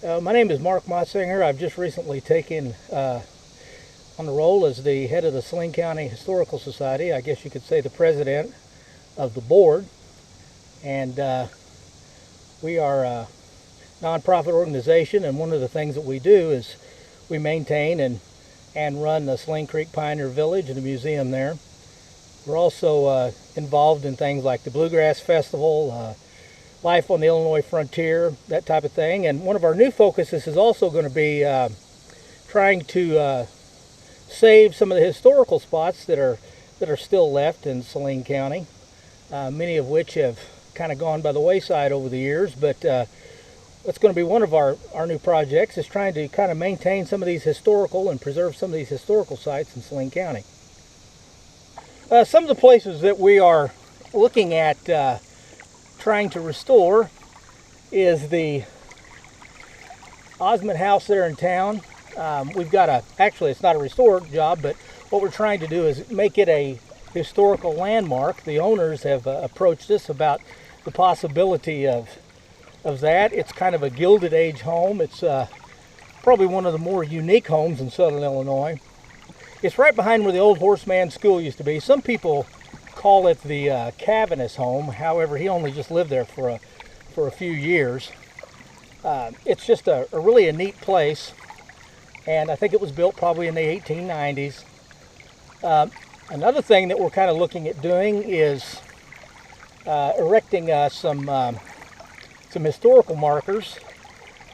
My name is Mark Motsinger. I've just recently taken on the role as the head of the Saline County Historical Society. I guess you could say the president of the board. And we are a nonprofit organization, and one of the things that we do is we maintain and run the Saline Creek Pioneer Village and the museum there. We're also involved in things like the Bluegrass Festival, life on the Illinois frontier, that type of thing. And one of our new focuses is also going to be trying to save some of the historical spots that are still left in Saline County, many of which have kind of gone by the wayside over the years. But that's going to be one of our new projects, is trying to kind of maintain some of these historical and preserve some of these historical sites in Saline County. Some of the places that we are looking at trying to restore is the Osmond House there in town. We've got actually it's not a restore job, but what we're trying to do is make it a historical landmark. The owners have approached us about the possibility of that. It's kind of a Gilded Age home. It's probably one of the more unique homes in southern Illinois. It's right behind where the old Horseman School used to be. Some people call it the Cavaness home. However, he only just lived there for a few years. It's just a really neat place, and I think it was built probably in the 1890s. Another thing that we're kind of looking at doing is erecting some historical markers.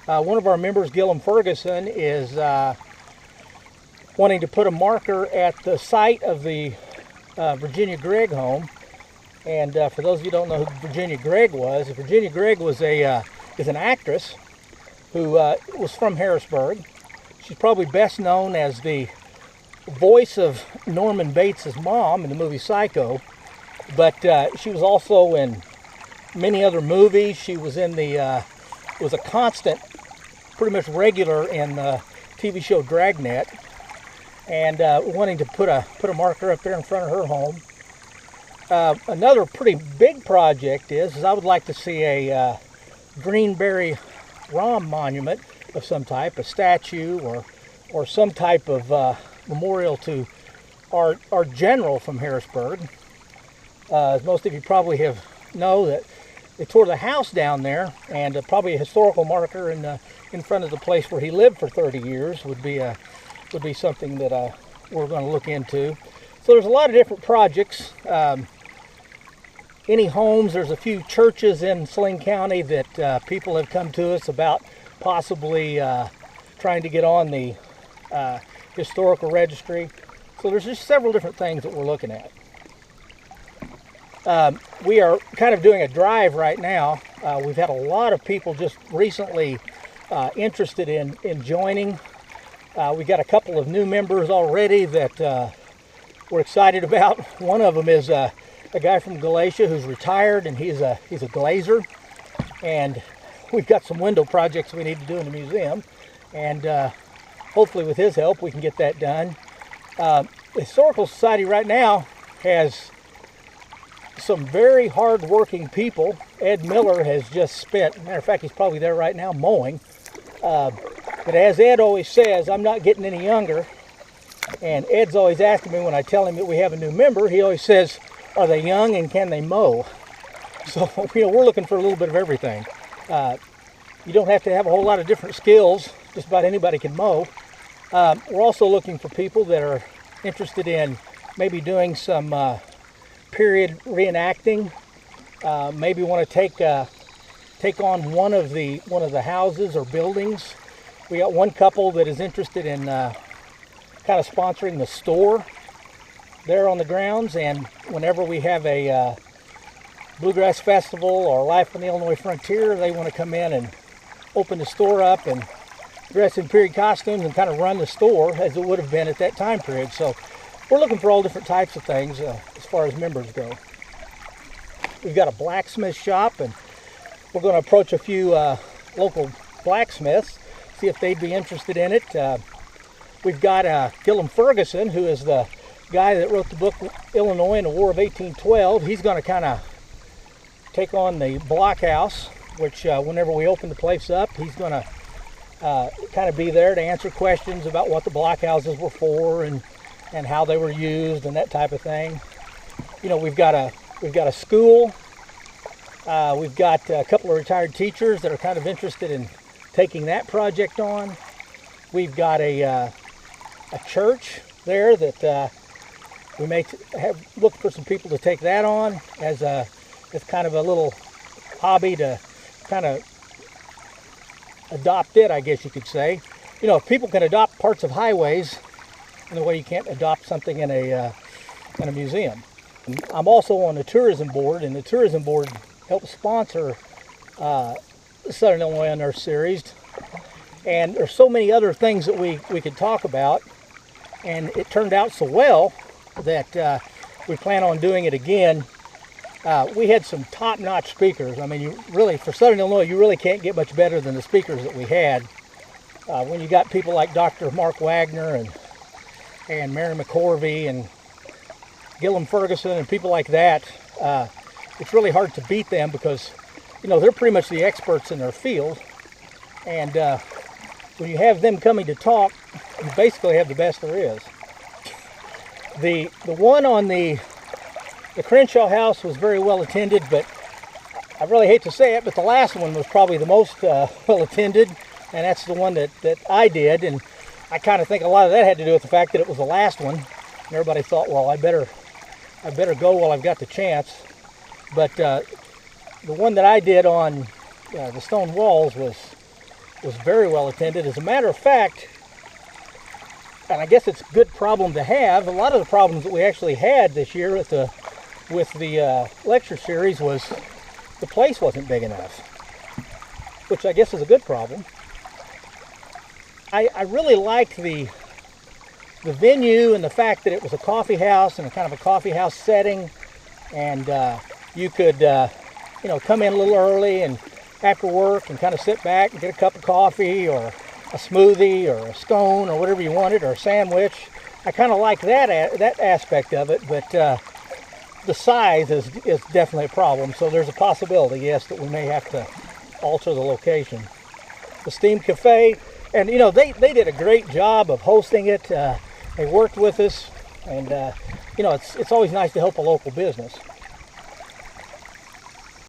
One of our members, Gillum Ferguson, is wanting to put a marker at the site of the Virginia Gregg home. And for those of you who don't know who Virginia Gregg was is an actress who was from Harrisburg. She's probably best known as the voice of Norman Bates' mom in the movie Psycho, but she was also in many other movies. She was in was a constant, pretty much regular in the TV show Dragnet, and wanting to put a marker up there in front of her home. Another pretty big project is I would like to see a Greenberry Rom monument of some type, a statue or some type of memorial to our general from Harrisburg. As most of you probably know that they tore the house down there, and probably a historical marker in front of the place where he lived for 30 years would be something that we're going to look into. So there's a lot of different projects. Any homes, there's a few churches in Saline County that people have come to us about possibly trying to get on the historical registry. So there's just several different things that we're looking at. We are kind of doing a drive right now. We've had a lot of people just recently interested in joining. We got a couple of new members already that we're excited about. One of them is a guy from Galatia who's retired, and he's a glazer, and we've got some window projects we need to do in the museum, and hopefully with his help we can get that done. The Historical Society right now has some very hard-working people. Ed Miller has just spent, matter of fact, he's probably there right now mowing. But as Ed always says, I'm not getting any younger. And Ed's always asking me when I tell him that we have a new member, he always says, are they young and can they mow? So, we're looking for a little bit of everything. You don't have to have a whole lot of different skills. Just about anybody can mow. We're also looking for people that are interested in maybe doing some period reenacting. Maybe want to take on one of the houses or buildings. We got one couple that is interested in kind of sponsoring the store there on the grounds, and whenever we have a Bluegrass Festival or Life on the Illinois Frontier, they want to come in and open the store up and dress in period costumes and kind of run the store as it would have been at that time period. So we're looking for all different types of things as far as members go. We've got a blacksmith shop, and we're going to approach a few local blacksmiths, see if they'd be interested in it. We've got Gillum Ferguson, who is the guy that wrote the book Illinois in the War of 1812. He's going to kind of take on the blockhouse, which whenever we open the place up, he's going to kind of be there to answer questions about what the blockhouses were for and how they were used and that type of thing. You know, we've got a school. We've got a couple of retired teachers that are kind of interested in taking that project on. We've got a church there that we may have looked for some people to take that on as kind of a little hobby to kind of adopt it, I guess you could say. You know, if people can adopt parts of highways, in a way you can't adopt something in a museum. I'm also on the tourism board, and the tourism board helps sponsor Southern Illinois on our series. And there's so many other things that we could talk about, and it turned out so well that we plan on doing it again. We had some top-notch speakers. I mean, you really, for Southern Illinois, you really can't get much better than the speakers that we had. When you got people like Dr. Mark Wagner and Mary McCorvey and Gillum Ferguson and people like that, it's really hard to beat them because, you know, they're pretty much the experts in their field. And when you have them coming to talk, you basically have the best there is. The one on the Crenshaw House was very well attended, but I really hate to say it, but the last one was probably the most well attended, and that's the one that I did. And I kind of think a lot of that had to do with the fact that it was the last one, and everybody thought, well, I better go while I've got the chance. But the one that I did on the stone walls was very well attended. As a matter of fact, and I guess it's a good problem to have, a lot of the problems that we actually had this year with the lecture series was the place wasn't big enough, which I guess is a good problem. I really liked the venue and the fact that it was a coffee house and a kind of a coffee house setting, and you could you know, come in a little early and after work and kind of sit back and get a cup of coffee or a smoothie or a scone or whatever you wanted, or a sandwich. I kind of like that aspect of it, but the size is definitely a problem. So there's a possibility, yes, that we may have to alter the location. The Steam Cafe, and you know, they did a great job of hosting it. They worked with us, and you know, it's always nice to help a local business.